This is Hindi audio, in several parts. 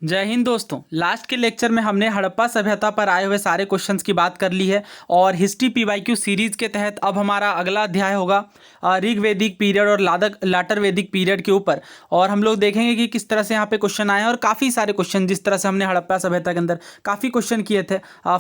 जय हिंद दोस्तों। लास्ट के लेक्चर में हमने हड़प्पा सभ्यता पर आए हुए सारे क्वेश्चंस की बात कर ली है और हिस्ट्री पीवाईक्यू सीरीज के तहत अब हमारा अगला अध्याय होगा ऋग्वैदिक पीरियड और लाटर वैदिक पीरियड के ऊपर। और हम लोग देखेंगे कि किस तरह से यहाँ पे क्वेश्चन आए हैं और काफ़ी सारे क्वेश्चन, जिस तरह से हमने हड़प्पा सभ्यता के अंदर काफ़ी क्वेश्चन किए थे,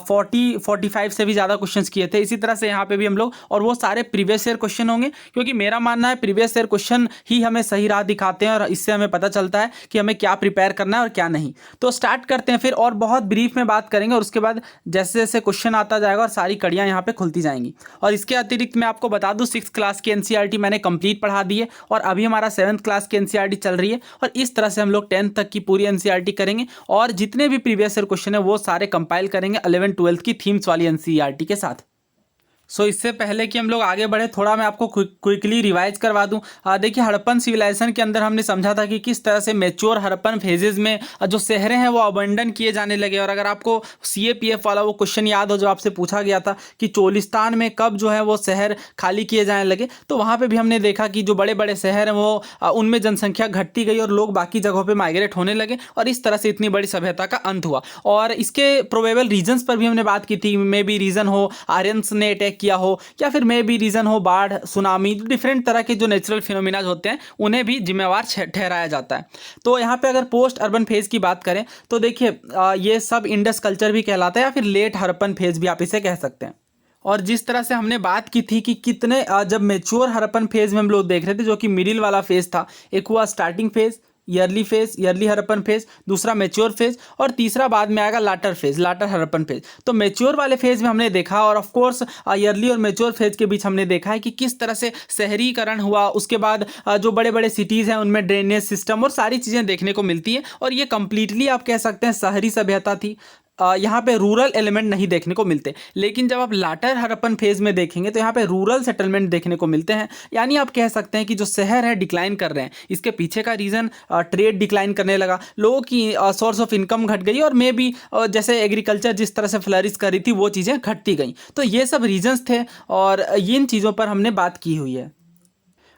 45 से भी ज़्यादा क्वेश्चन किए थे। इसी तरह से यहाँ पे भी हम लोग, और वो सारे प्रीवियस ईयर क्वेश्चन होंगे, क्योंकि मेरा मानना है प्रीवियस ईयर क्वेश्चन ही हमें सही राह दिखाते हैं और इससे हमें पता चलता है कि हमें क्या प्रिपेयर करना है और क्या नहीं। तो स्टार्ट करते हैं फिर, और बहुत ब्रीफ में बात करेंगे और उसके बाद जैसे जैसे क्वेश्चन आता जाएगा और सारी कड़ियाँ यहाँ पे खुलती जाएंगी। और इसके अतिरिक्त मैं आपको बता दूं, 6th क्लास की एनसीईआरटी मैंने कंप्लीट पढ़ा दी है और अभी हमारा 7th क्लास की एनसीईआरटी चल रही है। और इस तरह से हम लोग 10th तक की पूरी एनसीईआरटी करेंगे और जितने भी प्रीवियस ईयर क्वेश्चन है वो सारे कंपाइल करेंगे 11th 12th की थीम्स वाली एनसीईआरटी के साथ। इससे पहले कि हम लोग आगे बढ़े, थोड़ा मैं आपको क्विकली रिवाइज करवा दूं। देखिए, हड़प्पन सिविलाइजेशन के अंदर हमने समझा था कि किस तरह से मेच्योर हड़प्पन फेजेस में जो शहरें हैं वो अबंडन किए जाने लगे। और अगर आपको सीएपीएफ वाला वो क्वेश्चन याद हो जो आपसे पूछा गया था कि चोलिस्तान में कब जो है वो शहर खाली किए जाने लगे, तो वहाँ पर भी हमने देखा कि जो बड़े बड़े शहर हैं वो उनमें जनसंख्या घटती गई और लोग बाकी जगहों पर माइग्रेट होने लगे और इस तरह से इतनी बड़ी सभ्यता का अंत हुआ। और इसके प्रोबेबल रीजन्स पर भी हमने बात की थी। मे बी रीज़न हो आर्यंस ने अटैक किया हो, या फिर मे भी रीज़न हो बाढ़, सुनामी, डिफरेंट तरह के जो नेचुरल फिनोमिना होते हैं उन्हें भी जिम्मेवार ठहराया जाता है। तो यहाँ पे अगर पोस्ट अर्बन फेज की बात करें तो देखिए, ये सब इंडस कल्चर भी कहलाता है या फिर लेट हड़प्पन फेज भी आप इसे कह सकते हैं। और जिस तरह से हमने बात की थी कि कितने जब मेच्योर हड़प्पन फेज में हम लोग देख रहे थे, जो कि मिडिल वाला फेज था, एक हुआ starting phase, yearly phase, yearly Harappan phase, दूसरा मेच्योर फेज और तीसरा बाद में आएगा लाटर फेज, लाटर हड़प्पन फेज। तो मेच्योर वाले फेज में हमने देखा, और ऑफ कोर्स ईयरली और मेच्योर फेज के बीच हमने देखा है कि किस तरह से शहरीकरण हुआ। उसके बाद जो बड़े बड़े सिटीज़ हैं उनमें ड्रेनेज सिस्टम और सारी चीज़ें देखने को मिलती हैं, और ये कंप्लीटली आप कह सकते हैं शहरी सभ्यता थी। यहाँ पे रूरल एलिमेंट नहीं देखने को मिलते। लेकिन जब आप लाटर हड़प्पन फेज में देखेंगे तो यहाँ पे रूरल सेटलमेंट देखने को मिलते हैं। यानी आप कह सकते हैं कि जो शहर है डिक्लाइन कर रहे हैं। इसके पीछे का रीज़न ट्रेड डिक्लाइन करने लगा, लोगों की सोर्स ऑफ इनकम घट गई, और मे बी जैसे एग्रीकल्चर जिस तरह से फ्लरिश कर रही थी वो चीज़ें घटती गई। तो ये सब रीजन्स थे और इन चीज़ों पर हमने बात की हुई है।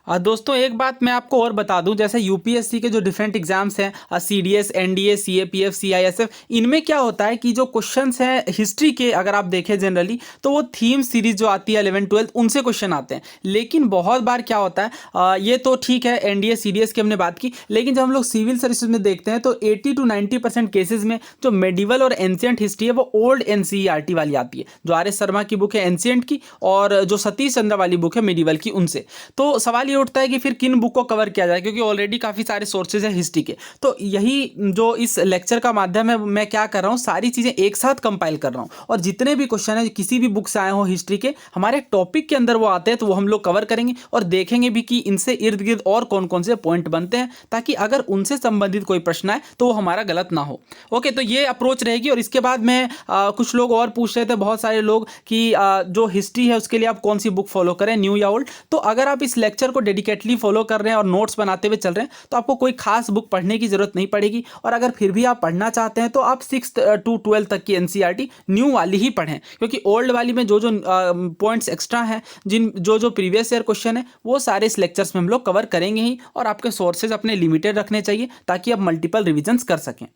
दोस्तों, एक बात मैं आपको और बता दूं, जैसे यूपीएससी के जो डिफरेंट एग्जाम्स हैं, सीडीएस, एनडीए, सीएपीएफ, सीआईएसएफ, इनमें क्या होता है कि जो क्वेश्चंस हैं हिस्ट्री के, अगर आप देखें जनरली, तो वो थीम सीरीज जो आती है 11th 12th उनसे क्वेश्चन आते हैं। लेकिन बहुत बार क्या होता है, ये तो ठीक है एनडीए सीडीएस की हमने बात की, लेकिन जब हम लोग सिविल सर्विसेज में देखते हैं तो 80 to 90% केसेज में जो मेडिवल और एंशियंट हिस्ट्री है वो ओल्ड एनसीईआरटी वाली आती है। जो आर एस शर्मा की बुक है एंशियंट की, और जो सतीश चंद्र वाली बुक है मेडिवल की, उनसे। तो सवाल ये उठता है कि फिर किन बुक को कवर किया जाए, क्योंकि ऑलरेडी काफ़ी सारे सोर्सेज हैं हिस्ट्री के। तो यही जो इस लेक्चर का माध्यम है, मैं क्या कर रहा हूँ, सारी चीज़ें एक साथ कंपाइल कर रहा हूँ, और जितने भी क्वेश्चन हैं किसी भी बुक से आए हो हिस्ट्री के, हमारे टॉपिक के अंदर वो आते हैं, तो वो हम लोग कवर करेंगे और देखेंगे भी कि इनसे इर्द गिर्द और कौन कौन से पॉइंट बनते हैं, ताकि अगर उनसे संबंधित कोई प्रश्न आए तो वो हमारा गलत ना हो। ओके, तो ये अप्रोच रहेगी। और इसके बाद में कुछ लोग और पूछ रहे थे, बहुत सारे लोग, कि जो हिस्ट्री है उसके लिए आप कौन सी बुक फॉलो करें, न्यू या ओल्ड। तो अगर आप इस लेक्चर को डेडिकेटली फॉलो कर रहे हैं और नोट्स बनाते हुए चल रहे हैं तो आपको कोई खास बुक पढ़ने की जरूरत नहीं पड़ेगी। और अगर फिर भी आप पढ़ना चाहते हैं तो आप 6th to 12th तक की एनसीईआरटी न्यू वाली ही पढ़ें, क्योंकि ओल्ड वाली में जो जो पॉइंट्स एक्स्ट्रा हैं, जो प्रीवियस ईयर क्वेश्चन है, वो सारे इस लेक्चर्स में हम लोग कवर करेंगे ही। और आपके सोर्सेज अपने लिमिटेड रखने चाहिए ताकि आप मल्टीपल रिविजन्स कर सकें।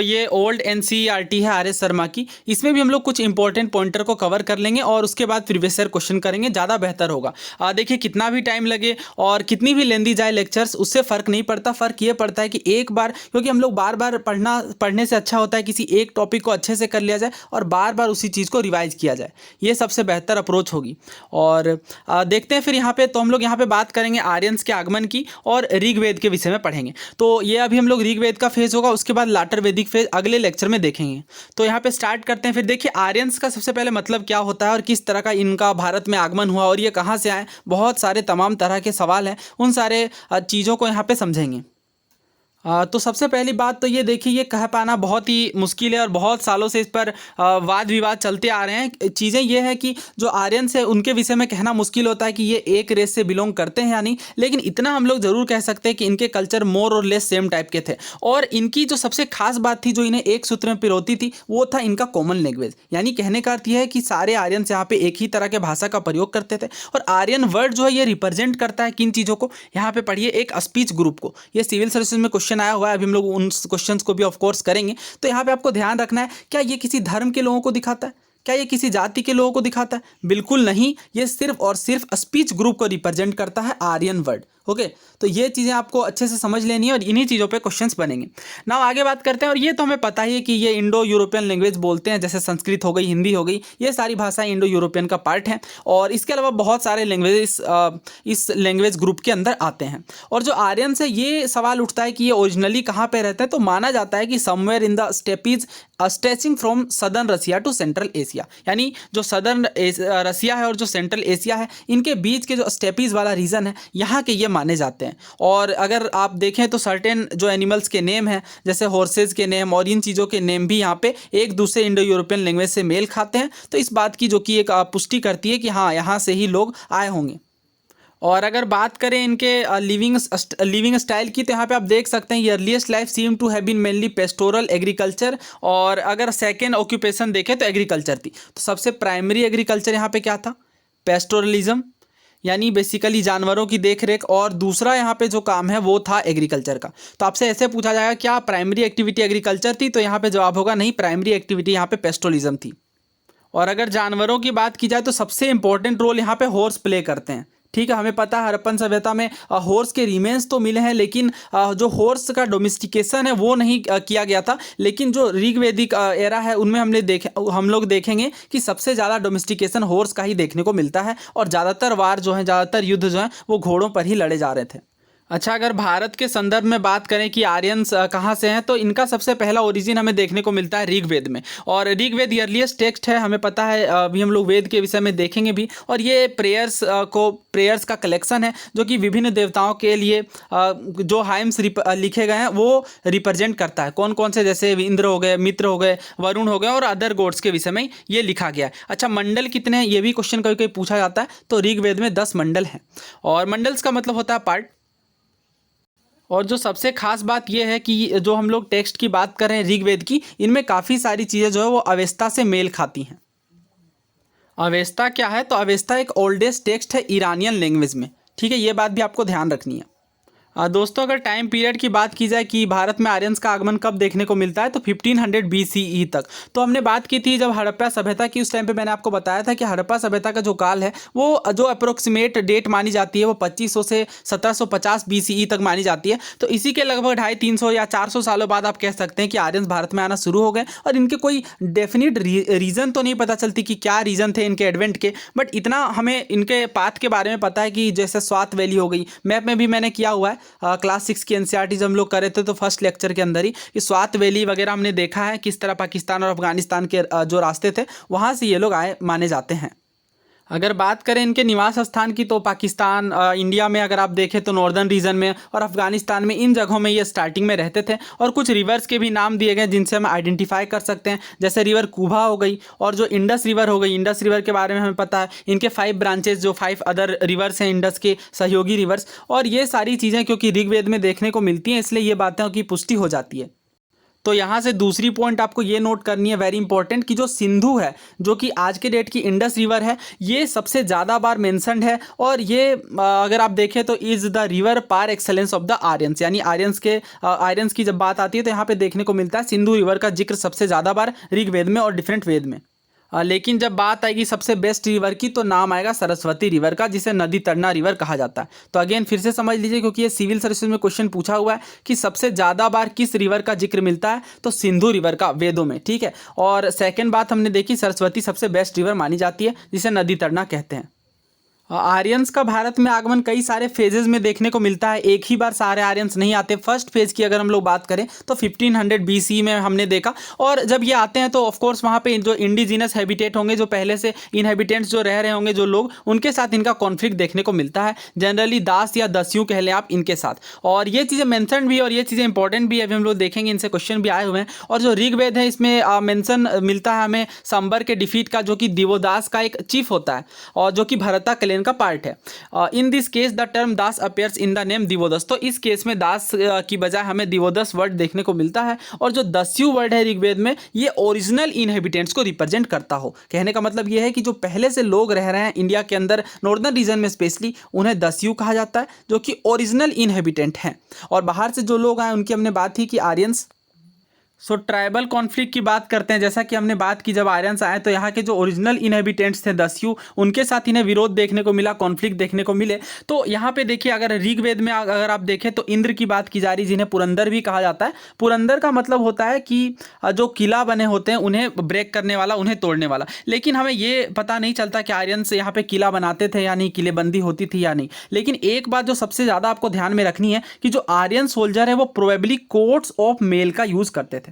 ये ओल्ड एनसीईआरटी है आर एस शर्मा की। इसमें भी हम लोग कुछ इंपॉर्टेंट पॉइंटर को कवर कर लेंगे और उसके बाद प्रीवियस ईयर क्वेश्चन करेंगे, ज़्यादा बेहतर होगा। देखिए, कितना भी टाइम लगे और कितनी भी लेंदी जाए लेक्चर्स, उससे फ़र्क नहीं पड़ता। फ़र्क ये पड़ता है कि एक बार, क्योंकि हम लोग बार बार पढ़ने से अच्छा होता है किसी एक टॉपिक को अच्छे से कर लिया जाए और बार बार उसी चीज़ को रिवाइज किया जाए। ये सबसे बेहतर अप्रोच होगी। और देखते हैं फिर यहाँ पे, तो हम लोग यहाँ पे बात करेंगे आर्यंस के आगमन की और ऋग्वेद के विषय में पढ़ेंगे। तो ये अभी हम लोग ऋग्वेद का फेज होगा, उसके बाद लाटर वैदिक फेज अगले लेक्चर में देखेंगे। तो यहाँ पे स्टार्ट करते हैं। फिर देखिए, आर्यंस का सबसे पहले मतलब क्या होता है और किस तरह का इनका भारत में आगमन हुआ और ये कहाँ से आए, बहुत सारे तमाम तरह के सवाल हैं, उन सारे चीज़ों को यहाँ पे समझेंगे। तो सबसे पहली बात तो ये देखिए, ये कह पाना बहुत ही मुश्किल है और बहुत सालों से इस पर वाद विवाद चलते आ रहे हैं। चीज़ें ये है कि जो आर्यंस है उनके विषय में कहना मुश्किल होता है कि ये एक रेस से बिलोंग करते हैं या नहीं, लेकिन इतना हम लोग ज़रूर कह सकते हैं कि इनके कल्चर मोर और लेस सेम टाइप के थे। और इनकी जो सबसे खास बात थी, जो इन्हें एक सूत्र में पिरोती थी, वो था इनका कॉमन लैंग्वेज। यानी कहने का अर्थ यह है कि सारे आर्यंस यहाँ पे एक ही तरह के भाषा का प्रयोग करते थे। और आर्यन वर्ड जो है ये रिप्रेजेंट करता है किन चीज़ों को, यहाँ पे पढ़िए, एक स्पीच ग्रुप को। ये सिविल सर्विसेज में क्वेश्चन क्वेश्चन आया हुआ है, अभी हम लोग उन क्वेश्चंस को भी ऑफ कोर्स करेंगे। तो यहाँ पे आपको ध्यान रखना है, क्या ये किसी धर्म के लोगों को दिखाता है, क्या ये किसी जाति के लोगों को दिखाता है? बिल्कुल नहीं, ये सिर्फ और सिर्फ स्पीच ग्रुप को रिप्रेजेंट करता है, आर्यन वर्ड। ओके, तो ये चीज़ें आपको अच्छे से समझ लेनी है और इन्हीं चीज़ों पे क्वेश्चंस बनेंगे। नाउ आगे बात करते हैं, और ये तो हमें पता ही है कि ये इंडो यूरोपियन लैंग्वेज बोलते हैं, जैसे संस्कृत हो गई, हिंदी हो गई, ये सारी भाषाएं इंडो यूरोपियन का पार्ट है। और इसके अलावा बहुत सारे लैंग्वेज इस लैंग्वेज ग्रुप के अंदर आते हैं। और जो आर्यन से ये सवाल उठता है कि ये ओरिजिनली कहाँ पे रहते हैं, तो माना जाता है कि somewhere in the steppes stretching from southern Russia to central Asia, यानी जो सदर्न रसिया है और जो सेंट्रल एशिया है, इनके बीच के जो स्टेपीज वाला रीजन है, यहाँ के ये माने जाते हैं। और अगर आप देखें तो सर्टेन जो एनिमल्स के नेम हैं, जैसे हॉर्सेज के नेम और इन चीज़ों के नेम भी यहाँ पे एक दूसरे इंडो यूरोपियन लैंग्वेज से मेल खाते हैं। तो इस बात की जो कि एक पुष्टि करती है कि हाँ, यहाँ से ही लोग आए होंगे। और अगर बात करें इनके लिविंग स्टाइल की, तो यहाँ पे आप देख सकते हैं earliest life seem to have been mainly pastoral agriculture. और अगर सेकेंड ऑक्यूपेशन देखें तो एग्रीकल्चर थी। तो सबसे प्राइमरी एग्रीकल्चर यहाँ पे क्या था? पेस्टोरलिज्म, यानी बेसिकली जानवरों की देखरेख। और दूसरा यहाँ पे जो काम है वो था एग्रीकल्चर का। तो आपसे ऐसे पूछा जाएगा क्या प्राइमरी एक्टिविटी एग्रीकल्चर थी, तो यहाँ पे जवाब होगा नहीं, प्राइमरी एक्टिविटी यहाँ पे पेस्टोरलिज्म थी। और अगर जानवरों की बात की जाए तो सबसे इंपॉर्टेंट रोल यहाँ पे हॉर्स प्ले करते हैं। ठीक है, हमें पता है हड़प्पन सभ्यता में हॉर्स के रिमेन्स तो मिले हैं, लेकिन जो हॉर्स का डोमेस्टिकेशन है वो नहीं किया गया था। लेकिन जो ऋग्वेदिक एरा है उनमें हम लोग देखेंगे कि सबसे ज़्यादा डोमेस्टिकेशन हॉर्स का ही देखने को मिलता है। और ज़्यादातर वार जो है, ज़्यादातर युद्ध जो है वो घोड़ों पर ही लड़े जा रहे थे। अच्छा, अगर भारत के संदर्भ में बात करें कि आर्यंस कहाँ से हैं, तो इनका सबसे पहला ओरिजिन हमें देखने को मिलता है ऋग्वेद में। और ऋग्वेद अर्लीस्ट टेक्स्ट है, हमें पता है, अभी हम लोग वेद के विषय में देखेंगे भी। और ये प्रेयर्स का कलेक्शन है, जो कि विभिन्न देवताओं के लिए जो हाइम्स लिखे गए हैं वो रिप्रेजेंट करता है। कौन कौन से, जैसे इंद्र हो गए, मित्र हो गए, वरुण हो गए, और अदर गॉड्स के विषय में ये लिखा गया है। अच्छा, मंडल कितने हैं, ये भी क्वेश्चन कभी कभी पूछा जाता है। तो ऋग्वेद में 10 मंडल हैं। और मंडल्स का मतलब होता है पार्ट। और जो सबसे खास बात यह है कि जो हम लोग टेक्स्ट की बात कर रहे हैं ऋग्वेद की, इनमें काफ़ी सारी चीज़ें जो है वो अवेस्ता से मेल खाती हैं। अवेस्ता क्या है? तो अवेस्ता एक ओल्डेस्ट टेक्स्ट है ईरानियन लैंग्वेज में। ठीक है, ये बात भी आपको ध्यान रखनी है। दोस्तों, अगर टाइम पीरियड की बात की जाए कि भारत में आर्यंस का आगमन कब देखने को मिलता है, तो 1500 BCE तक। तो हमने बात की थी जब हड़प्पा सभ्यता की, उस टाइम पे मैंने आपको बताया था कि हड़प्पा सभ्यता का जो काल है वो जो अप्रोक्सीमेट डेट मानी जाती है वो 2500 से 1750 BCE तक मानी जाती है। तो इसी के लगभग 250-300 या 400 सालों बाद आप कह सकते हैं कि आर्यंस भारत में आना शुरू हो गए। और इनके कोई डेफिनेट रीज़न तो नहीं पता चलती कि क्या रीज़न थे इनके एडवेंट के, बट इतना हमें इनके पाथ के बारे में पता है कि जैसे स्वात वैली हो गई, मैप में भी मैंने किया हुआ है। क्लास 6 की एनसीईआरटी जब हम लोग कर रहे थे तो फर्स्ट लेक्चर के अंदर ही कि स्वात वैली वगैरह हमने देखा है, किस तरह पाकिस्तान और अफगानिस्तान के जो रास्ते थे वहाँ से ये लोग आए माने जाते हैं। अगर बात करें इनके निवास स्थान की, तो पाकिस्तान, इंडिया में अगर आप देखें तो नॉर्दर्न रीजन में और अफगानिस्तान में, इन जगहों में ये स्टार्टिंग में रहते थे। और कुछ रिवर्स के भी नाम दिए गए जिनसे हम आइडेंटिफाई कर सकते हैं, जैसे रिवर कुबा हो गई और जो इंडस रिवर हो गई। इंडस रिवर के बारे में हमें पता है, इनके 5 ब्रांचेस, जो 5 अदर रिवर्स हैं इंडस के सहयोगी रिवर्स। और ये सारी चीज़ें क्योंकि ऋग्वेद में देखने को मिलती हैं, इसलिए ये बातों की पुष्टि हो जाती है। तो यहाँ से दूसरी पॉइंट आपको ये नोट करनी है, वेरी इंपॉर्टेंट, कि जो सिंधु है, जो कि आज के डेट की इंडस रिवर है, ये सबसे ज़्यादा बार मेंशन्ड है। और ये अगर आप देखें तो is the river par excellence of the Aryans, यानी आर्यंस की जब बात आती है तो यहाँ पे देखने को मिलता है सिंधु रिवर का जिक्र सबसे ज़्यादा बार ऋग्वेद में और डिफरेंट वेद में। लेकिन जब बात आएगी सबसे बेस्ट रिवर की, तो नाम आएगा सरस्वती रिवर का, जिसे नदी तरना रिवर कहा जाता है। तो अगेन फिर से समझ लीजिए, क्योंकि ये सिविल सर्विसेज में क्वेश्चन पूछा हुआ है कि सबसे ज़्यादा बार किस रिवर का जिक्र मिलता है, तो सिंधु रिवर का वेदों में। ठीक है, और सेकेंड बात हमने देखी, सरस्वती सबसे बेस्ट रिवर मानी जाती है, जिसे नदी तरना कहते हैं। आर्यंस का भारत में आगमन कई सारे फेजेस में देखने को मिलता है, एक ही बार सारे आर्यंस नहीं आते। फर्स्ट फेज की अगर हम लोग बात करें तो 1500 BC में हमने देखा। और जब ये आते हैं तो ऑफ कोर्स वहाँ पे जो इंडिजिनस हैबिटेट होंगे, जो पहले से इनहेबिटेंट्स जो रह रहे होंगे जो लोग, उनके साथ इनका कॉन्फ्लिक्ट देखने को मिलता है। जनरली दास या दस्यु कह लें आप इनके साथ। और ये चीज़ें मैंसन भी और ये चीज़ें इंपॉर्टेंट भी है, अभी हम लोग देखेंगे, इनसे क्वेश्चन भी आए हुए हैं। और जो ऋग्वेद है इसमें मैंसन मिलता है हमें संबर के डिफीट का, जो कि दिवोदास का एक चीफ होता है और जो कि भरता क्लेन का पार्ट है। In this case the term Dasa appears in the name Divodasa. तो इस केस में दास की बजाय हमें दिवोदस वर्ड देखने को मिलता है। और जो दस्यु वर्ड है ऋग्वेद में, ये ओरिजिनल इनहेबिटेंट्स को रिप्रेजेंट करता हो। कहने का मतलब ये है कि जो पहले से लोग रह रहे हैं इंडिया के अंदर, नॉर्दर्न रीजन में स्पेशली, उन्हें दस्यु कहा जाता है, जो कि ओरिजिनल इनहेबिटेंट हैं। और बाहर से जो लोग आए उनकी हमने बात की कि आर्यंस। सो ट्राइबल कॉन्फ्लिक्ट की बात करते हैं। जैसा कि हमने बात की, जब आर्यंस आए तो यहाँ के जो ओरिजिनल इनहेबिटेंट्स थे दस्यु, उनके साथ इन्हें विरोध देखने को मिला, कॉन्फ्लिक्ट देखने को मिले। तो यहाँ पे देखिए, अगर ऋग्वेद में अगर आप देखें तो इंद्र की बात की जा रही, जिन्हें पुरंदर भी कहा जाता है। पुरंदर का मतलब होता है कि जो किला बने होते हैं उन्हें ब्रेक करने वाला, उन्हें तोड़ने वाला। लेकिन हमें ये पता नहीं चलता कि आर्यंस यहाँ पे किला बनाते थे या नहीं, किलेबंदी होती थी या नहीं। लेकिन एक बात जो सबसे ज़्यादा आपको ध्यान में रखनी है कि जो आर्यन सोल्जर है वो प्रोबेबली कोट्स ऑफ मेल का यूज़ करते थे।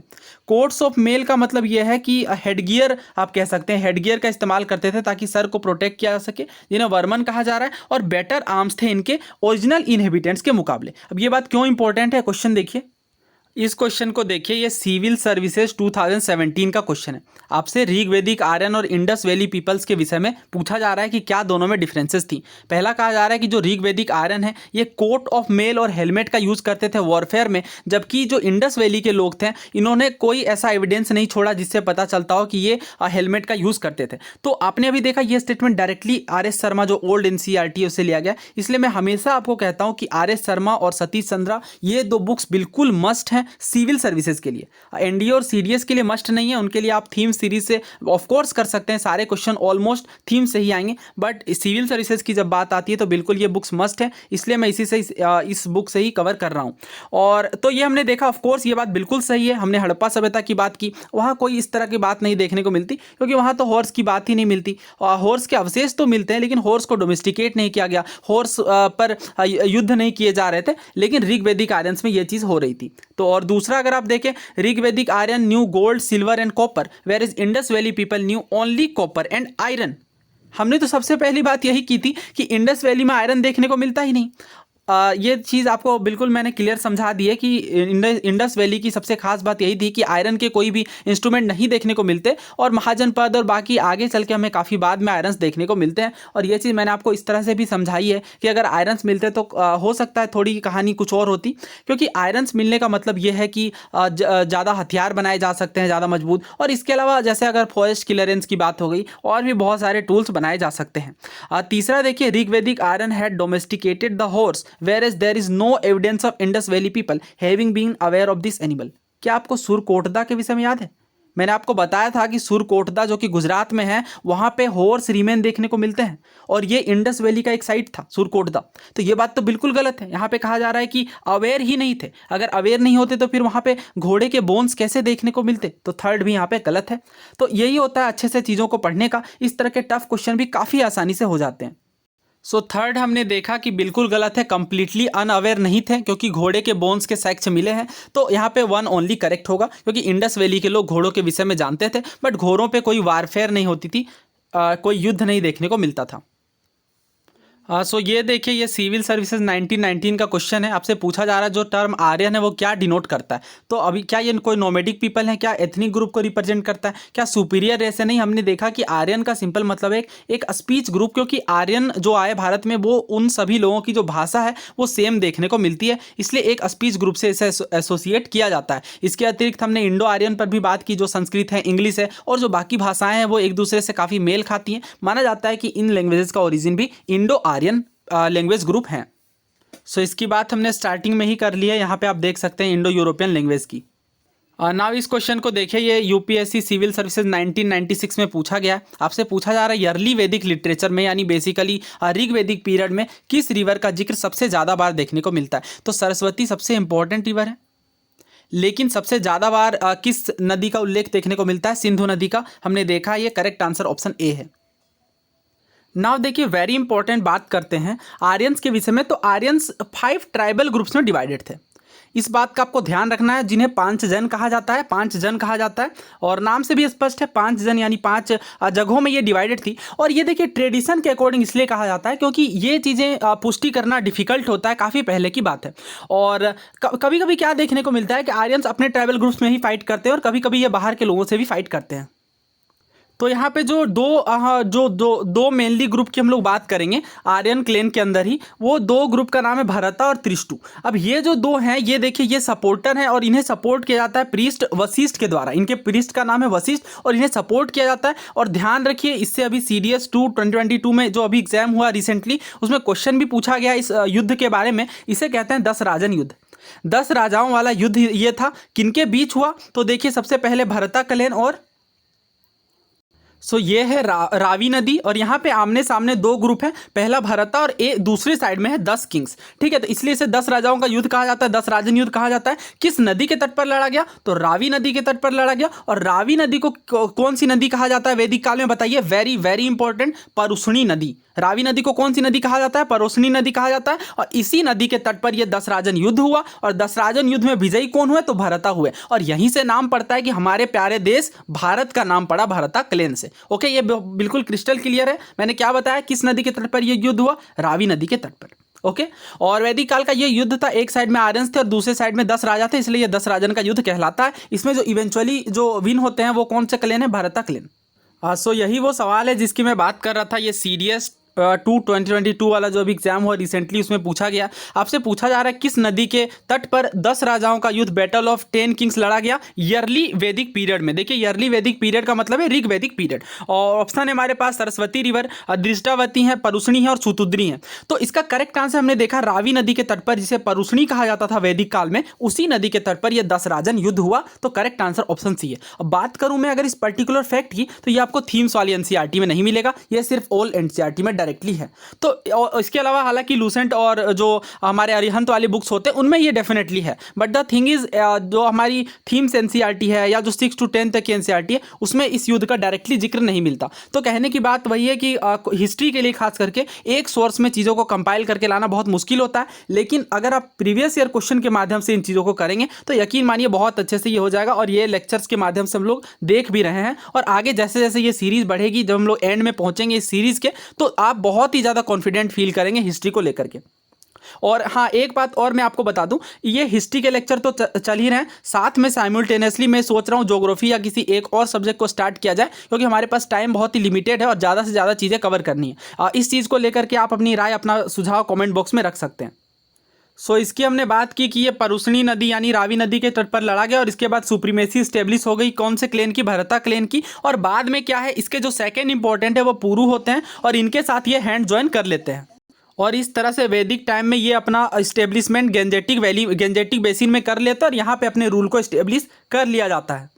कोट्स ऑफ मेल का मतलब यह है कि हेडगियर, आप कह सकते हैं हेडगियर का इस्तेमाल करते थे ताकि सर को प्रोटेक्ट किया जा सके, जिन्हें वर्मन कहा जा रहा है। और बेटर आर्म्स थे इनके ओरिजिनल इनहेबिटेंट्स के मुकाबले। अब ये बात क्यों इंपॉर्टेंट है, क्वेश्चन देखिए। इस क्वेश्चन को देखिए, ये सिविल सर्विसेज 2017 का क्वेश्चन है। आपसे ऋग्वेदिक आर्यन और इंडस वैली पीपल्स के विषय में पूछा जा रहा है कि क्या दोनों में डिफरेंसेस थी। पहला कहा जा रहा है कि जो ऋग्वेदिक आर्यन है ये कोट ऑफ मेल और हेलमेट का यूज़ करते थे वॉरफेयर में, जबकि जो इंडस वैली के लोग थे इन्होंने कोई ऐसा एविडेंस नहीं छोड़ा जिससे पता चलता हो कि ये हेलमेट का यूज़ करते थे। तो आपने अभी देखा ये स्टेटमेंट डायरेक्टली RS शर्मा, जो ओल्ड NCERT है, उससे लिया गया। इसलिए मैं हमेशा आपको कहता हूँ कि RS शर्मा और सतीश चंद्रा, ये दो बुक्स बिल्कुल मस्ट हैं सिविल सर्विसेज के लिए। एनडीए और सीडीएस के लिए मस्ट नहीं है, उनके लिए आप थीम सीरीज से ऑफ कोर्स कर सकते हैं, सारे क्वेश्चन ऑलमोस्ट थीम से ही आएंगे। बट सिविल सर्विसेज की जब बात आती है तो बिल्कुल ये बुक्स मस्ट है, इसलिए मैं इसी से इस बुक से ही कवर कर रहा हूँ। और तो ये हमने देखा, ऑफ कोर्स ये बात बिल्कुल सही है। हमने हड़प्पा सभ्यता की बात की, वहाँ कोई इस तरह की बात नहीं देखने को मिलती, क्योंकि वहाँ तो हॉर्स की बात ही नहीं मिलती। हॉर्स के अवशेष तो मिलते हैं, लेकिन हॉर्स को डोमेस्टिकेट नहीं किया गया, हॉर्स पर युद्ध नहीं किए जा रहे थे। लेकिन ऋग्वेदिक आर्यंस में ये चीज़ हो रही थी। तो और दूसरा अगर आप देखें, Rigvedic Aryan knew gold, silver and copper, where is Indus Valley people knew only copper and iron. हमने तो सबसे पहली बात यही की थी कि इंडस वैली में आयरन देखने को मिलता ही नहीं। ये चीज़ आपको बिल्कुल मैंने क्लियर समझा दी है कि इंडस वैली की सबसे खास बात यही थी कि आयरन के कोई भी इंस्ट्रूमेंट नहीं देखने को मिलते, और महाजनपद और बाकी आगे चल के हमें काफ़ी बाद में आयरन्स देखने को मिलते हैं। और ये चीज़ मैंने आपको इस तरह से भी समझाई है कि अगर आयरन्स मिलते तो हो सकता है थोड़ी कहानी कुछ और होती, क्योंकि आयरन्स मिलने का मतलब ये है कि ज़्यादा हथियार बनाए जा सकते हैं, ज़्यादा मजबूत। और इसके अलावा जैसे अगर फॉरेस्ट क्लियरेंस की बात हो गई, और भी बहुत सारे टूल्स बनाए जा सकते हैं। तीसरा देखिए, Rigvedic Aryan had domesticated the horse whereas there is no evidence of Indus Valley people having been aware of this animal। क्या आपको सुरकोटदा के विषय में याद है? मैंने आपको बताया था कि सुरकोटदा जो कि गुजरात में है, वहां पे हॉर्स रीमेन देखने को मिलते हैं, और ये इंडस वैली का एक साइट था सुरकोटदा। तो ये बात तो बिल्कुल गलत है। यहाँ पे कहा जा रहा है कि अवेयर ही नहीं थे। अगर अवेयर नहीं होते तो फिर वहां पे घोड़े के बोन्स कैसे देखने को मिलते? तो थर्ड भी यहाँ पे गलत है। तो यही होता है अच्छे से चीज़ों को पढ़ने का, इस तरह के टफ क्वेश्चन भी काफ़ी आसानी से हो जाते हैं। सो थर्ड हमने देखा कि बिल्कुल गलत है, कंप्लीटली अनअवेयर नहीं थे, क्योंकि घोड़े के बोन्स के साक्ष्य मिले हैं। तो यहाँ पे वन ओनली करेक्ट होगा, क्योंकि इंडस वैली के लोग घोड़ों के विषय में जानते थे, बट घोड़ों पे कोई वारफेयर नहीं होती थी, कोई युद्ध नहीं देखने को मिलता था। सो ये देखिए, ये सिविल सर्विसेज 1919 का क्वेश्चन है। आपसे पूछा जा रहा है जो टर्म आर्यन है वो क्या डिनोट करता है। तो अभी क्या ये कोई नोमेडिक पीपल है, क्या एथनिक ग्रुप को रिप्रेजेंट करता है, क्या सुपीरियर रेस है? नहीं, हमने देखा कि आर्यन का सिंपल मतलब है एक स्पीच ग्रुप, क्योंकि आर्यन जो आए भारत में वो उन सभी लोगों की जो भाषा है वो सेम देखने को मिलती है, इसलिए एक स्पीच ग्रुप से इसे एसोसिएट किया जाता है। इसके अतिरिक्त हमने इंडो आर्यन पर भी बात की, जो संस्कृत है, इंग्लिश है, और जो बाकी भाषाएं हैं वो एक दूसरे से काफ़ी मेल खाती हैं। माना जाता है कि इन लैंग्वेजेस का ओरिजिन भी इंडो आर्यन लैंग्वेज ग्रुप हैं। सो इसकी बात हमने स्टार्टिंग में ही कर ली है। यहाँ पे आप देख सकते हैं इंडो यूरोपियन लैंग्वेज की। नाउ इस क्वेश्चन को देखिए, ये यूपीएससी सिविल सर्विसेज 1996 में पूछा गया। आपसे पूछा जा रहा है अर्ली वैदिक लिटरेचर में, यानी बेसिकली ऋग्वेदिक पीरियड में किस रिवर का जिक्र सबसे ज़्यादा बार देखने को मिलता है? तो सरस्वती सबसे इंपॉर्टेंट रिवर है, लेकिन सबसे ज़्यादा बार किस नदी का उल्लेख देखने को मिलता है? सिंधु नदी का। हमने देखा, ये करेक्ट आंसर ऑप्शन ए है। नाउ देखिए, वेरी इंपॉर्टेंट बात करते हैं आर्यंस के विषय में। तो आर्यंस 5 ट्राइबल ग्रुप्स में डिवाइडेड थे। इस बात का आपको ध्यान रखना है, जिन्हें 5 जन कहा जाता है, 5 जन कहा जाता है, और नाम से भी स्पष्ट है 5 जन, यानी 5 जगहों में ये डिवाइडेड थी। और ये देखिए ट्रेडिशन के अकॉर्डिंग इसलिए कहा जाता है क्योंकि ये चीज़ें पुष्टि करना डिफिकल्ट होता है, काफ़ी पहले की बात है। और कभी कभी क्या देखने को मिलता है कि आर्यंस अपने ट्राइबल ग्रुप्स में ही फाइट करते हैं, और कभी कभी ये बाहर के लोगों से भी फाइट करते हैं। तो यहाँ पे जो दो मेनली ग्रुप की हम लोग बात करेंगे आर्यन क्लेन के अंदर ही, वो दो ग्रुप का नाम है भरता और त्रिष्टु। अब ये जो दो हैं, ये देखिए ये सपोर्टर हैं और इन्हें सपोर्ट किया जाता है प्रीस्ट वशिष्ठ के द्वारा। इनके प्रीस्ट का नाम है वशिष्ठ और इन्हें सपोर्ट किया जाता है। और ध्यान रखिए, इससे अभी CDS 2 2022 में जो अभी एग्जाम हुआ रिसेंटली, उसमें क्वेश्चन भी पूछा गया इस युद्ध के बारे में। इसे कहते हैं 10 राजन युद्ध। 10 राजाओं वाला युद्ध ये था। किनके बीच हुआ? तो देखिए सबसे पहले भरता क्लेन और ये है रावी नदी, और यहाँ पे आमने सामने दो ग्रुप है, पहला भरता और दूसरी साइड में है 10 किंग्स। ठीक है, तो इसलिए इसे 10 राजाओं का युद्ध कहा जाता है, 10 राजन युद्ध कहा जाता है। किस नदी के तट पर लड़ा गया? तो रावी नदी के तट पर लड़ा गया। और रावी नदी को कौन सी नदी कहा जाता है वैदिक काल में? बताइए, वेरी वेरी इंपॉर्टेंट, परुष्णी नदी। रावी नदी को कौन सी नदी कहा जाता है? परुष्णी नदी कहा जाता है। और इसी नदी के तट पर यह 10 राजन युद्ध हुआ, और 10 राजन युद्ध में विजयी कौन हुए? तो भरता हुए। और यहीं से नाम पड़ता है कि हमारे प्यारे देश भारत का नाम पड़ा भरता क्लेन से। ओके, ये बिल्कुल क्रिस्टल क्लियर है। मैंने क्या बताया, किस नदी के तट पर यह युद्ध हुआ? रावी नदी के तट पर। ओके, और वैदिक काल का ये युद्ध था, एक साइड में आर्यंस थे और दूसरे साइड में 10 राजा थे, इसलिए ये 10 राजन का युद्ध कहलाता है। इसमें जो इवेंचुअली जो विन होते हैं वो कौन से क्लेन है? भरता क्लेन। सो यही वो सवाल है जिसकी मैं बात कर रहा था। ये CDS 2 2022 वाला जो अभी एग्जाम हुआ रिसेंटली, उसमें पूछा गया। आपसे पूछा जा रहा है किस नदी के तट पर 10 राजाओं का युद्ध बैटल ऑफ 10 किंग्स लड़ा गया ईयरली वैदिक पीरियड में। देखिए, ईयरली वैदिक पीरियड का मतलब है ऋग वैदिक पीरियड। और ऑप्शन है हमारे पास सरस्वती रिवर, दृष्टावती है, परुष्णी है और सुतुद्री है। तो इसका करेक्ट आंसर हमने देखा रावी नदी के तट पर, जिसे परुष्णी कहा जाता था वैदिक काल में, उसी नदी के तट पर यह 10 राजन युद्ध हुआ। तो करेक्ट आंसर ऑप्शन सी है। अब बात करूं मैं अगर इस पर्टिकुलर फैक्ट की, तो ये आपको थीम्स वाली NCERT में नहीं मिलेगा, यह सिर्फ ऑल NCERT में डायरेक्टली है। तो इसके अलावा हालांकि लूसेंट और जो हमारे अरिहंत वाली बुक्स होते हैं उनमें ये डेफिनेटली है, बट द थिंग इज जो हमारी थीम्स NCERT है या जो 6 to 10 तक की NCERT है, उसमें इस युद्ध का डायरेक्टली जिक्र नहीं मिलता। तो कहने की बात वही है कि हिस्ट्री के लिए खास करके एक सोर्स में चीज़ों को कंपाइल करके लाना बहुत मुश्किल होता है, लेकिन अगर आप प्रीवियस ईयर क्वेश्चन के माध्यम से इन चीज़ों को करेंगे तो यकीन मानिए बहुत अच्छे से ये हो जाएगा। और ये लेक्चर्स के माध्यम से हम लोग देख भी रहे हैं, और आगे जैसे जैसे ये सीरीज़ बढ़ेगी, जब हम लोग एंड में पहुंचेंगे इस सीरीज़ के, तो आप बहुत ही ज़्यादा कॉन्फिडेंट फील करेंगे हिस्ट्री को लेकर के। और हाँ, एक बात और मैं आपको बता दूं, ये हिस्ट्री के लेक्चर तो चल ही रहे हैं, साथ में साइमल्टेनियसली मैं सोच रहा हूँ ज्योग्राफी या किसी एक और सब्जेक्ट को स्टार्ट किया जाए, क्योंकि हमारे पास टाइम बहुत ही लिमिटेड है और ज़्यादा से ज़्यादा चीज़ें कवर करनी है। इस चीज़ को लेकर के आप अपनी राय, अपना सुझाव कॉमेंट बॉक्स में रख सकते हैं। इसकी हमने बात की कि ये परुष्णी नदी यानी रावी नदी के तट पर लड़ा गया, और इसके बाद सुप्रीमेसी स्टेब्लिश हो गई कौन से क्लेन की? भरता क्लेन की। और बाद में क्या है, इसके जो सेकंड इंपॉर्टेंट है वो पुरु होते हैं, और इनके साथ ये हैंड ज्वाइन कर लेते हैं। और इस तरह से वैदिक टाइम में ये अपना इस्टेब्लिशमेंट गेंजेटिक बेसिन में कर लेता है, और यहाँ पे अपने रूल को इस्टेब्लिश कर लिया जाता है।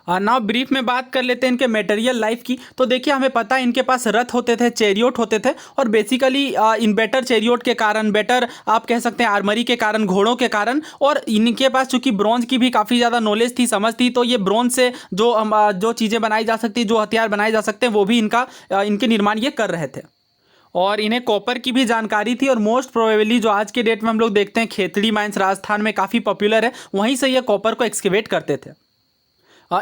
नाउ ब्रीफ में बात कर लेते हैं इनके मटेरियल लाइफ की। तो देखिए, हमें पता है इनके पास रथ होते थे, चैरियोट होते थे, और बेसिकली इन बेटर चैरियोट के कारण, बेटर आप कह सकते हैं आर्मरी के कारण, घोड़ों के कारण, और इनके पास चूंकि ब्रॉन्ज की भी काफ़ी ज़्यादा नॉलेज थी, समझ थी, तो ये ब्रॉन्ज से जो चीज़ें बनाई जा सकती, जो हथियार बनाए जा सकते हैं, वो भी इनके निर्माण ये कर रहे थे। और इन्हें कॉपर की भी जानकारी थी, और मोस्ट प्रोबेबली जो आज के डेट में हम लोग देखते हैं खेतड़ी माइंस राजस्थान में काफ़ी पॉपुलर है, वहीं से ये कॉपर को एक्सकेवेट करते थे।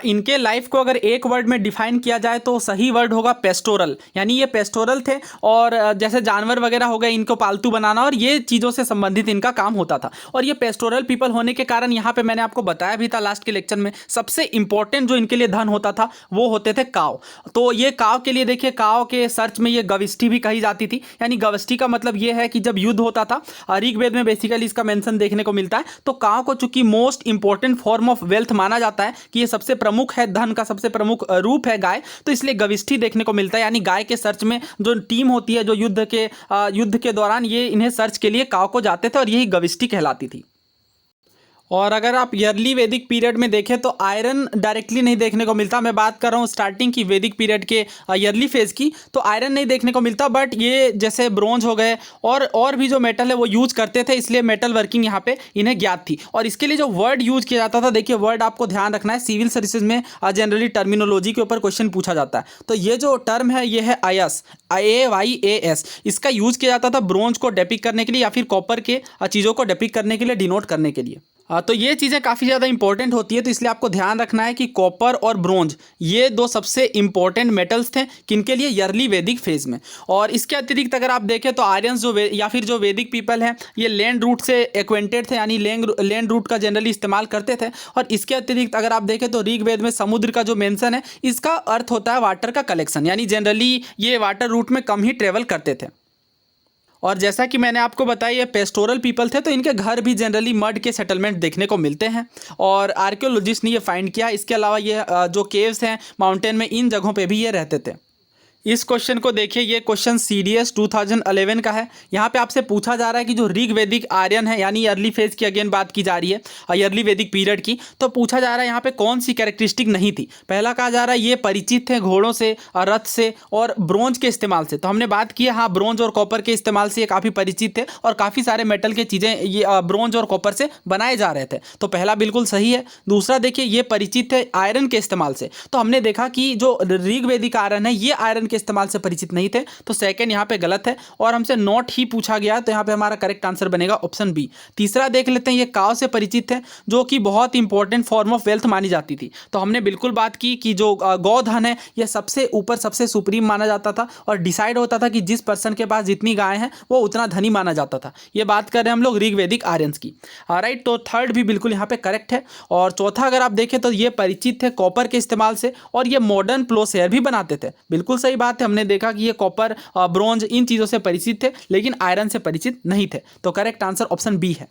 इनके लाइफ को अगर एक वर्ड में डिफाइन किया जाए तो सही वर्ड होगा पेस्टोरल। यानी ये पेस्टोरल थे, और जैसे जानवर वगैरह हो गए, इनको पालतू बनाना और ये चीज़ों से संबंधित इनका काम होता था। और ये पेस्टोरल पीपल होने के कारण यहाँ पे मैंने आपको बताया भी था लास्ट के लेक्चर में, सबसे इंपॉर्टेंट जो इनके लिए धन होता था वो होते थे काव। तो ये काव के लिए देखिए, काव के सर्च में ये गविष्ठी भी कही जाती थी। यानी गविष्ठी का मतलब ये है कि जब युद्ध होता था, ऋग्वेद में बेसिकली इसका मेंशन देखने को मिलता है। तो काव को चूंकि most important form of wealth माना जाता है, कि ये सबसे प्रमुख है, धन का सबसे प्रमुख रूप है गाय, तो इसलिए गविष्ठी देखने को मिलता है। यानी गाय के सर्च में जो टीम होती है, जो युद्ध के दौरान ये इन्हें सर्च के लिए काव को जाते थे, और यही गविष्ठी कहलाती थी। और अगर आप ईयरली वैदिक पीरियड में देखें तो आयरन डायरेक्टली नहीं देखने को मिलता। मैं बात कर रहा हूँ स्टार्टिंग की वैदिक पीरियड के ईयरली फेज की, तो आयरन नहीं देखने को मिलता, बट ये जैसे ब्रोंज हो गए और भी जो मेटल है वो यूज करते थे, इसलिए मेटल वर्किंग यहाँ पे इन्हें ज्ञात थी। और इसके लिए जो वर्ड यूज किया जाता था, देखिए वर्ड आपको ध्यान रखना है, सिविल सर्विसेज में जनरली टर्मिनोलॉजी के ऊपर क्वेश्चन पूछा जाता है। तो ये जो टर्म है ये है आयस, AYAS। इसका यूज किया जाता था ब्रोंज को डेपिक करने के लिए, या फिर कॉपर के चीज़ों को डेपिक करने के लिए, डिनोट करने के लिए। तो ये चीज़ें काफ़ी ज़्यादा इंपॉर्टेंट होती है, तो इसलिए आपको ध्यान रखना है कि कॉपर और ब्रोंज ये दो सबसे इंपॉर्टेंट मेटल्स थे किनके लिए, अर्ली वैदिक फेज में। और इसके अतिरिक्त अगर आप देखें तो आर्यंस या फिर जो वैदिक पीपल हैं ये लैंड रूट से एक्वेंटेड थे, यानी लैंड रूट का जनरली इस्तेमाल करते थे। और इसके अतिरिक्त अगर आप देखें तो ऋग्वेद में समुद्र का जो मेंशन है इसका अर्थ होता है वाटर का कलेक्शन, यानी जनरली ये वाटर रूट में कम ही ट्रेवल करते थे। और जैसा कि मैंने आपको बताया ये पेस्टोरल पीपल थे, तो इनके घर भी जनरली मड के सेटलमेंट देखने को मिलते हैं और आर्कियोलॉजिस्ट ने ये फाइंड किया। इसके अलावा ये जो केव्स हैं माउंटेन में, इन जगहों पे भी ये रहते थे। इस क्वेश्चन को देखिए, ये क्वेश्चन सीडीएस 2011 का है। यहाँ पे आपसे पूछा जा रहा है कि जो ऋग वैदिक आर्यन है, यानी अर्ली फेज की अगेन बात की जा रही है, अर्ली वैदिक पीरियड की, तो पूछा जा रहा है यहाँ पे कौन सी कैरेक्टरिस्टिक नहीं थी। पहला कहा जा रहा है ये परिचित थे घोड़ों से, रथ से और ब्रोंज के इस्तेमाल से। तो हमने बात की है, हाँ ब्रोंज और कॉपर के इस्तेमाल से ये काफ़ी परिचित थे और काफ़ी सारे मेटल के चीज़ें ये ब्रोंज और कॉपर से बनाए जा रहे थे, तो पहला बिल्कुल सही है। दूसरा देखिए, ये परिचित थे आयरन के इस्तेमाल से, तो हमने देखा कि जो ऋग वैदिक आयरन है ये आयरन के इस्तेमाल से परिचित नहीं थे, तो सेकंड यहाँ पे गलत है और हमसे नॉट ही पूछा गया, तो यहाँ पे हमारा करेक्ट आंसर बनेगा ऑप्शन बी। तीसरा देख लेते हैं, ये काव से परिचित थे जो कि बहुत इंपॉर्टेंट फॉर्म ऑफ वेल्थ मानी जाती थी। तो हमने बिल्कुल बात की कि जो गौधन है यह सबसे ऊपर सबसे सुप्रीम माना जाता था और डिसाइड होता था कि जिस पर्सन के पास जितनी गाय हैं वो उतना धनी माना जाता था। ये बात कर रहे हैं हम लोग ऋग्वेदिक आर्यंस की, राइट। तो थर्ड भी बिल्कुल यहाँ पे करेक्ट है। और चौथा अगर आप देखें तो ये परिचित थे कॉपर के इस्तेमाल से और ये मॉडर्न प्लोसेयर भी बनाते थे, बिल्कुल सही बात है। हमने देखा कि ये कॉपर, ब्रोंज इन चीज़ों से परिचित थे लेकिन आयरन से परिचित नहीं थे, तो करेक्ट आंसर ऑप्शन बी है।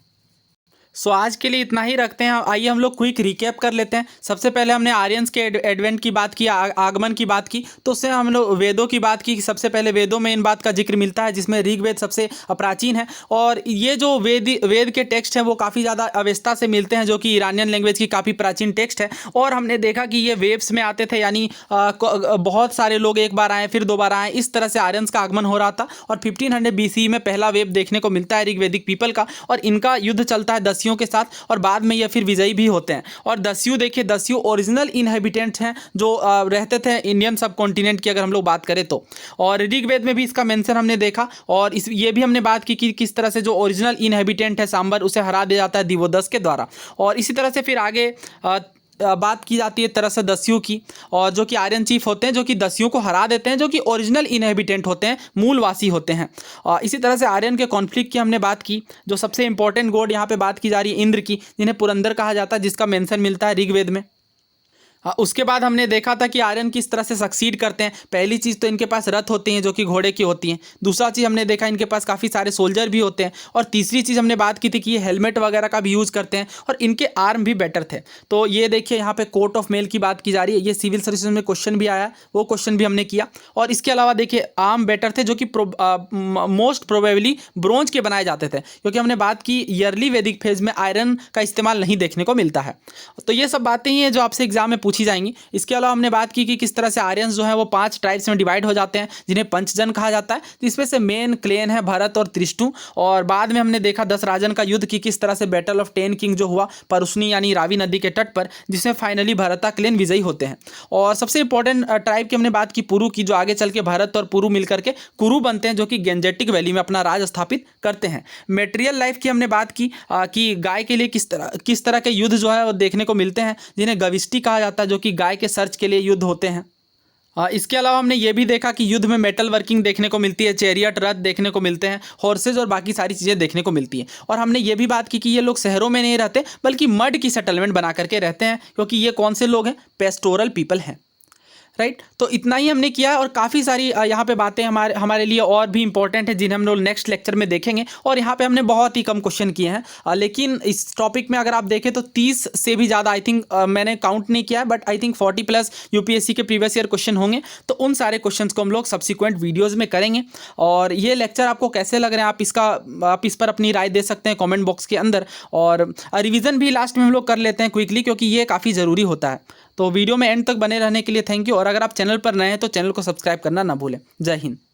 सो आज के लिए इतना ही रखते हैं। आइए हम लोग क्विक रिकैप कर लेते हैं। सबसे पहले हमने आर्यंस के एडवेंट की बात की, आगमन की बात की, तो उससे हम लोग वेदों की बात की। सबसे पहले वेदों में इन बात का जिक्र मिलता है जिसमें ऋग्वेद सबसे प्राचीन है और ये जो वेद के टेक्स्ट हैं वो काफ़ी ज़्यादा अवेस्ता से मिलते हैं जो कि ईरानियन लैंग्वेज की काफ़ी प्राचीन टेक्स्ट है। और हमने देखा कि ये वेव्स में आते थे, यानी बहुत सारे लोग एक बार आए फिर दो बार आए, इस तरह से आर्यंस का आगमन हो रहा था। और 1500 BC में पहला वेव देखने को मिलता है ऋग्वेदिक पीपल का और इनका युद्ध चलता है दस्युओं के साथ और बाद में ये फिर विजयी भी होते हैं। और दस्यु देखिए, दस्यु ओरिजिनल इनहेबिटेंट्स हैं जो रहते थे इंडियन सब कॉन्टिनेंट की अगर हम लोग बात करें तो। और ऋग्वेद में भी इसका मेंशन हमने देखा और ये भी हमने बात की कि किस तरह से जो ओरिजिनल इनहेबिटेंट है सांबर उसे हरा दिया जाता है दिवोदस के द्वारा। और इसी तरह से फिर आगे बात की जाती है तरह से दस्यु की, और जो कि आर्यन चीफ होते हैं जो कि दस्युओं को हरा देते हैं, जो कि ओरिजिनल इनहेबिटेंट होते हैं, मूलवासी होते हैं। इसी तरह से आर्यन के कॉन्फ्लिक्ट की हमने बात की। जो सबसे इंपॉर्टेंट गॉड यहाँ पे बात की जा रही है इंद्र की, जिन्हें पुरंदर कहा जाता है, जिसका मेंशन मिलता है ऋग्वेद में। उसके बाद हमने देखा था कि आर्यन किस तरह से सक्सीड करते हैं। पहली चीज़ तो इनके पास रथ होते हैं जो कि घोड़े की होती हैं। दूसरा चीज़ हमने देखा इनके पास काफ़ी सारे सोल्जर भी होते हैं। और तीसरी चीज़ हमने बात की थी कि ये हेलमेट वगैरह का भी यूज़ करते हैं और इनके आर्म भी बेटर थे। तो ये देखिए यहाँ पे कोट ऑफ मेल की बात की जा रही है, ये सिविल सर्विसेज में क्वेश्चन भी आया, वो क्वेश्चन भी हमने किया। और इसके अलावा देखिए आर्म बेटर थे जो कि मोस्ट प्रोबेबली ब्रोंज के बनाए जाते थे, क्योंकि हमने बात की ईयरली वैदिक फेज में आयरन का इस्तेमाल नहीं देखने को मिलता है। तो ये सब बातें ही हैं जो आपसे एग्जाम में पूछी जाएंगी। इसके अलावा हमने बात की कि किस तरह से आर्यंस जो है वो 5 ट्राइब्स में डिवाइड हो जाते हैं जिन्हें पंचजन कहा जाता है, जिसमें से मेन क्लेन है भरत और त्रिष्टु। और बाद में हमने देखा 10 राजन का युद्ध की किस तरह से बैटल ऑफ 10 किंग जो हुआ परुष्णी यानी रावी नदी के तट पर, जिसमें फाइनली भरता क्लेन विजयी होते हैं। और सबसे इंपॉर्टेंट ट्राइब की हमने बात की पुरु की, जो आगे चल के भरत और पुरु मिलकर के कुरु बनते हैं, जो कि गेंजेटिक वैली में अपना राज स्थापित करते हैं। मेटेरियल लाइफ की हमने बात की कि गाय के लिए किस तरह के युद्ध जो है वो देखने को मिलते हैं, जिन्हें गविष्टि कहा जाता है, जो कि गाय के सर्च के लिए युद्ध होते हैं। इसके अलावा हमने ये भी देखा कि युद्ध में मेटल वर्किंग देखने को मिलती है, चैरियट रथ देखने को मिलते हैं, हॉर्सेज और बाकी सारी चीज़ें देखने को मिलती हैं। और हमने ये भी बात की कि ये लोग शहरों में नहीं रहते बल्कि मड की सेटलमेंट बना करके रहते हैं, क्योंकि ये कौन से लोग हैं, पेस्टोरल पीपल हैं, राइट। तो इतना ही हमने किया है और काफ़ी सारी यहाँ पे बातें हमारे लिए और भी इंपॉर्टेंट है जिन्हें हम लोग नेक्स्ट लेक्चर में देखेंगे। और यहाँ पे हमने बहुत ही कम क्वेश्चन किए हैं, लेकिन इस टॉपिक में अगर आप देखें तो 30 से भी ज़्यादा आई थिंक मैंने काउंट नहीं किया है, बट आई थिंक 40+ यूपीएससी के प्रीवियस ईयर क्वेश्चन होंगे। तो उन सारे क्वेश्चन को हम लोग सब्सिक्वेंट वीडियोज़ में करेंगे। और ये लेक्चर आपको कैसे लग रहे हैं आप इस पर अपनी राय दे सकते हैं कॉमेंट बॉक्स के अंदर। और रिविज़न भी लास्ट में हम लोग कर लेते हैं क्विकली, क्योंकि ये काफ़ी ज़रूरी होता है। तो वीडियो में एंड तक बने रहने के लिए थैंक यू। और अगर आप चैनल पर नए हैं तो चैनल को सब्सक्राइब करना ना भूलें। जय हिंद।